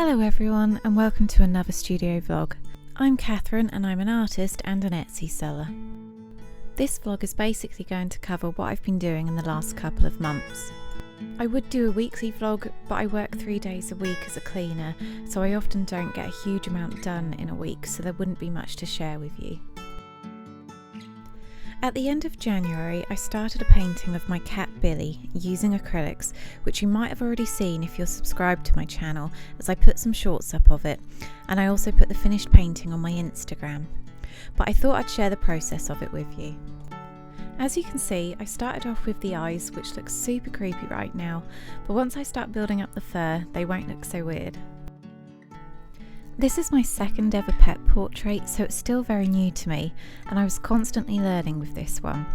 Hello everyone and welcome to another studio vlog. I'm Catherine and I'm an artist and an Etsy seller. This vlog is basically going to cover what I've been doing in the last couple of months. I would do a weekly vlog, but I work 3 days a week as a cleaner, so I often don't get a huge amount done in a week, so there wouldn't be much to share with you. At the end of January, I started a painting of my cat Billy using acrylics, which you might have already seen if you're subscribed to my channel, as I put some shorts up of it, and I also put the finished painting on my Instagram. But I thought I'd share the process of it with you. As you can see, I started off with the eyes, which look super creepy right now, but once I start building up the fur, they won't look so weird. This is my second ever pet portrait, so it's still very new to me, and I was constantly learning with this one.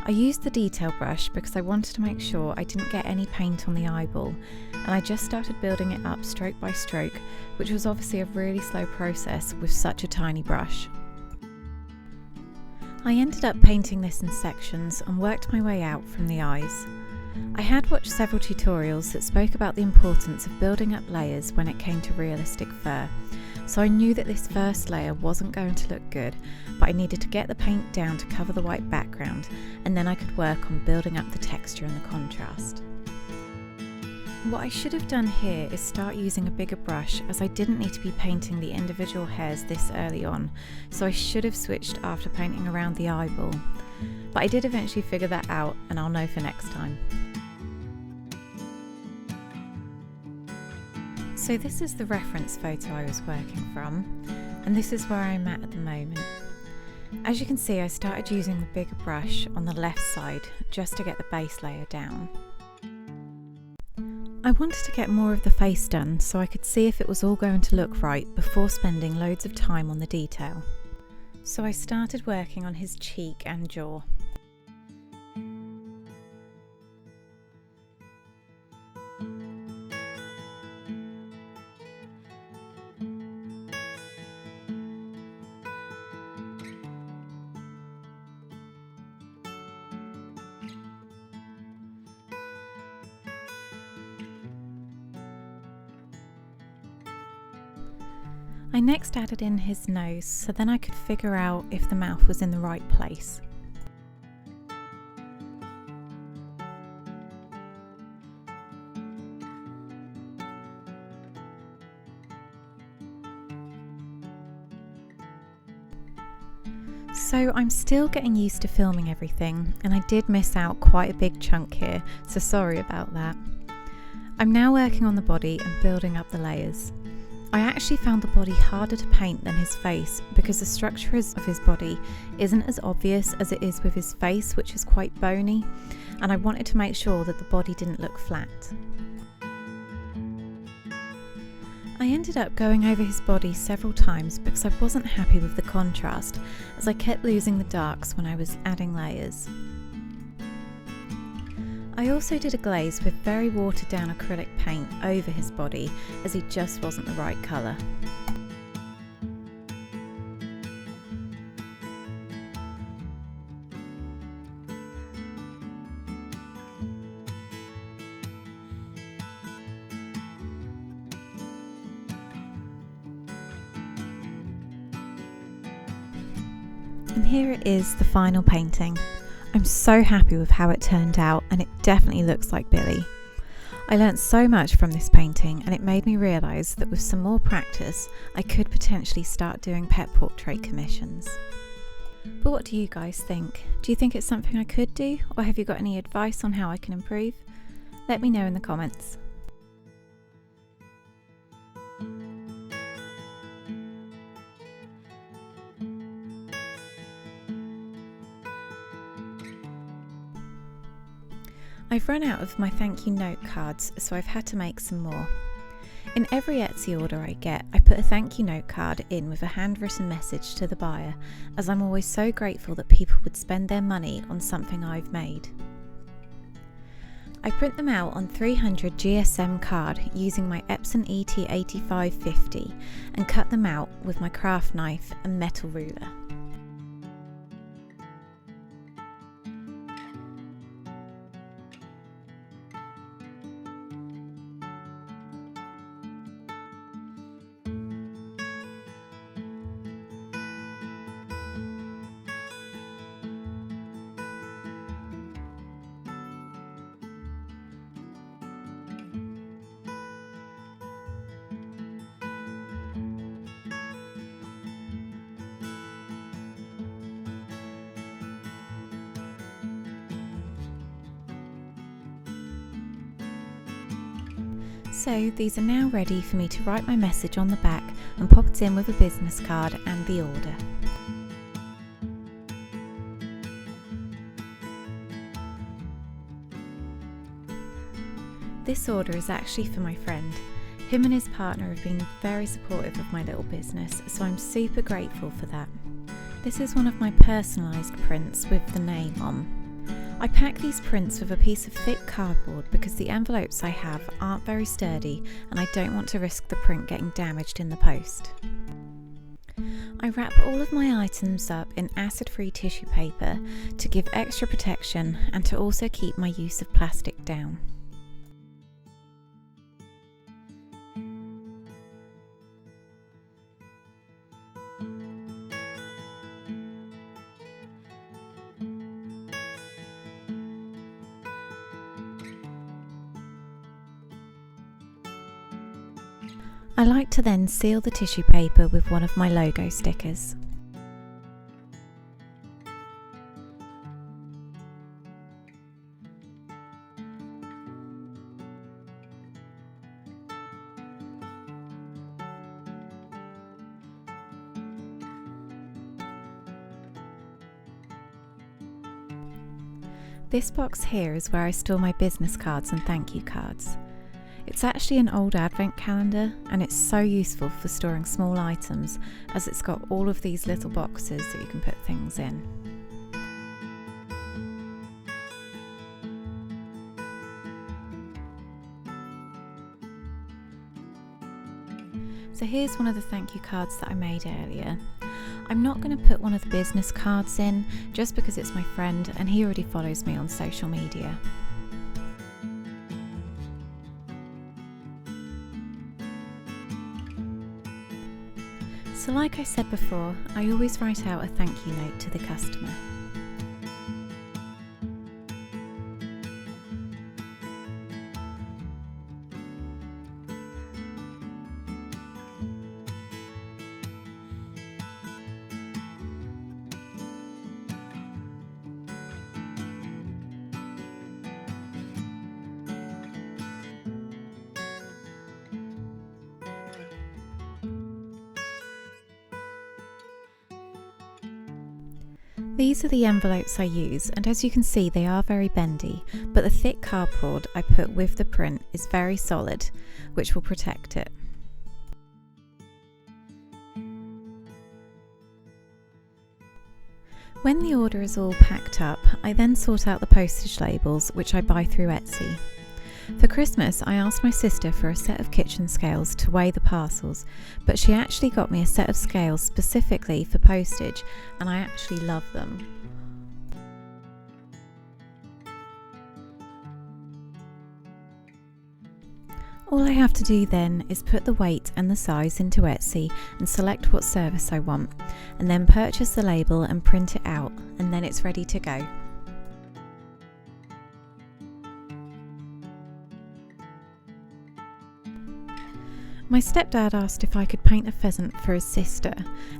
I used the detail brush because I wanted to make sure I didn't get any paint on the eyeball, and I just started building it up stroke by stroke, which was obviously a really slow process with such a tiny brush. I ended up painting this in sections and worked my way out from the eyes. I had watched several tutorials that spoke about the importance of building up layers when it came to realistic fur, so I knew that this first layer wasn't going to look good, but I needed to get the paint down to cover the white background, and then I could work on building up the texture and the contrast. What I should have done here is start using a bigger brush, as I didn't need to be painting the individual hairs this early on, so I should have switched after painting around the eyeball. But I did eventually figure that out, and I'll know for next time. So this is the reference photo I was working from, and this is where I'm at the moment. As you can see, I started using the bigger brush on the left side just to get the base layer down. I wanted to get more of the face done so I could see if it was all going to look right before spending loads of time on the detail. So I started working on his cheek and jaw. I next added in his nose, so then I could figure out if the mouth was in the right place. So I'm still getting used to filming everything, and I did miss out quite a big chunk here, so sorry about that. I'm now working on the body and building up the layers. I actually found the body harder to paint than his face because the structure of his body isn't as obvious as it is with his face, which is quite bony, and I wanted to make sure that the body didn't look flat. I ended up going over his body several times because I wasn't happy with the contrast, as I kept losing the darks when I was adding layers. I also did a glaze with very watered down acrylic paint over his body, as he just wasn't the right colour. And here it is, the final painting. I'm so happy with how it turned out, and it definitely looks like Billy. I learnt so much from this painting, and it made me realise that with some more practice I could potentially start doing pet portrait commissions. But what do you guys think? Do you think it's something I could do, or have you got any advice on how I can improve? Let me know in the comments. I've run out of my thank you note cards, so I've had to make some more. In every Etsy order I get, I put a thank you note card in with a handwritten message to the buyer, as I'm always so grateful that people would spend their money on something I've made. I print them out on 300 GSM card using my Epson ET8550 and cut them out with my craft knife and metal ruler. So these are now ready for me to write my message on the back and pop it in with a business card and the order. This order is actually for my friend. Him and his partner have been very supportive of my little business, so I'm super grateful for that. This is one of my personalised prints with the name on. I pack these prints with a piece of thick cardboard because the envelopes I have aren't very sturdy and I don't want to risk the print getting damaged in the post. I wrap all of my items up in acid-free tissue paper to give extra protection and to also keep my use of plastic down. I like to then seal the tissue paper with one of my logo stickers. This box here is where I store my business cards and thank you cards. It's actually an old advent calendar and it's so useful for storing small items as it's got all of these little boxes that you can put things in. So here's one of the thank you cards that I made earlier. I'm not going to put one of the business cards in just because it's my friend and he already follows me on social media. So like I said before, I always write out a thank you note to the customer. These are the envelopes I use, and as you can see they are very bendy, but the thick cardboard I put with the print is very solid, which will protect it. When the order is all packed up, I then sort out the postage labels, which I buy through Etsy. For Christmas, I asked my sister for a set of kitchen scales to weigh the parcels, but she actually got me a set of scales specifically for postage, and I actually love them. All I have to do then is put the weight and the size into Etsy and select what service I want, and then purchase the label and print it out, and then it's ready to go. My stepdad asked if I could paint a pheasant for his sister,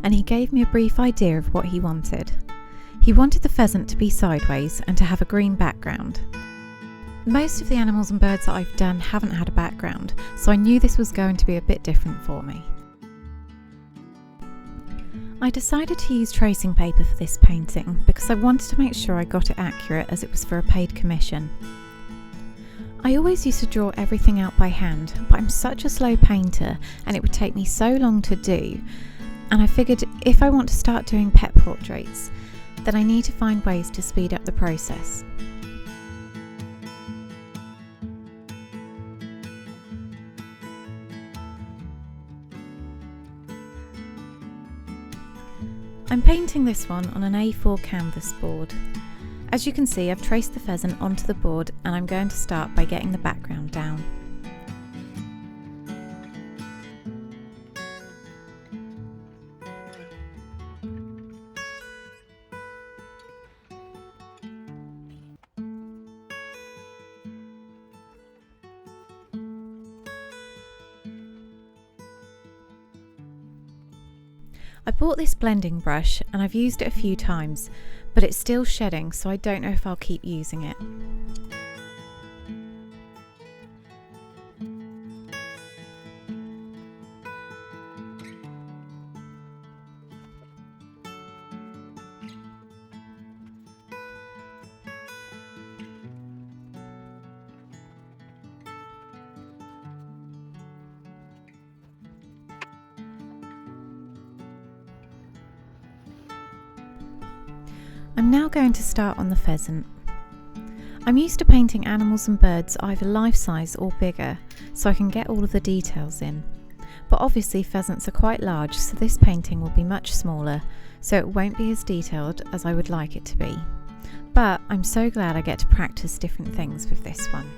and he gave me a brief idea of what he wanted. He wanted the pheasant to be sideways and to have a green background. Most of the animals and birds that I've done haven't had a background, so I knew this was going to be a bit different for me. I decided to use tracing paper for this painting because I wanted to make sure I got it accurate as it was for a paid commission. I always used to draw everything out by hand, but I'm such a slow painter and it would take me so long to do, and I figured if I want to start doing pet portraits, then I need to find ways to speed up the process. I'm painting this one on an A4 canvas board. As you can see, I've traced the pheasant onto the board and I'm going to start by getting the background down. I bought this blending brush and I've used it a few times, but it's still shedding, so I don't know if I'll keep using it. I'm now going to start on the pheasant. I'm used to painting animals and birds either life-size or bigger, so I can get all of the details in. But obviously pheasants are quite large, so this painting will be much smaller, so it won't be as detailed as I would like it to be. But I'm so glad I get to practice different things with this one.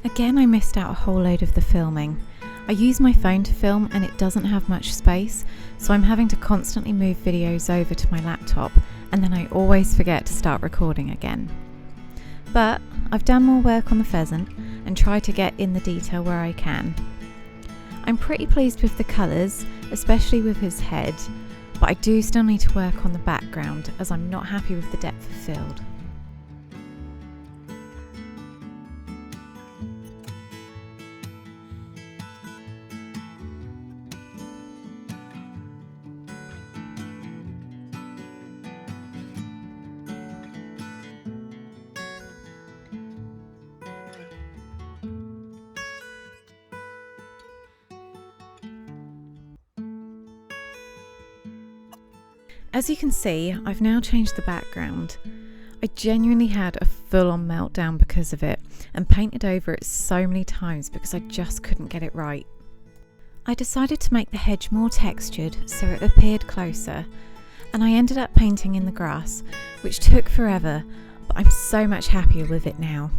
Again, I missed out a whole load of the filming. I use my phone to film and it doesn't have much space, so I'm having to constantly move videos over to my laptop, and then I always forget to start recording again. But I've done more work on the pheasant and tried to get in the detail where I can. I'm pretty pleased with the colours, especially with his head, but I do still need to work on the background as I'm not happy with the depth of field. As you can see, I've now changed the background. I genuinely had a full-on meltdown because of it and painted over it so many times because I just couldn't get it right. I decided to make the hedge more textured so it appeared closer, and I ended up painting in the grass, which took forever, but I'm so much happier with it now.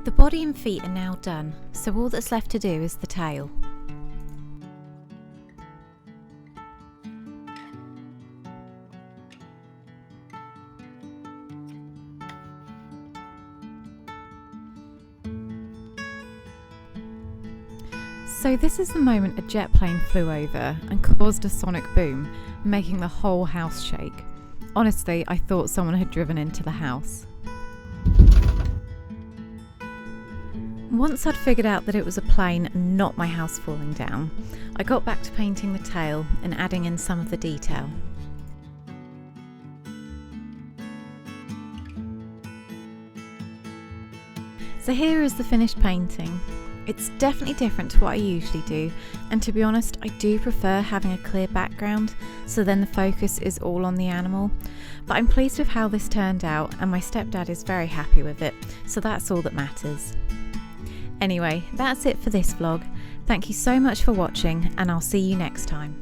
The body and feet are now done, so all that's left to do is the tail. So this is the moment a jet plane flew over and caused a sonic boom, making the whole house shake. Honestly, I thought someone had driven into the house. Once I'd figured out that it was a plane and not my house falling down, I got back to painting the tail and adding in some of the detail. So here is the finished painting. It's definitely different to what I usually do, and to be honest, I do prefer having a clear background, so then the focus is all on the animal. But I'm pleased with how this turned out, and my stepdad is very happy with it, so that's all that matters. Anyway, that's it for this vlog. Thank you so much for watching, and I'll see you next time.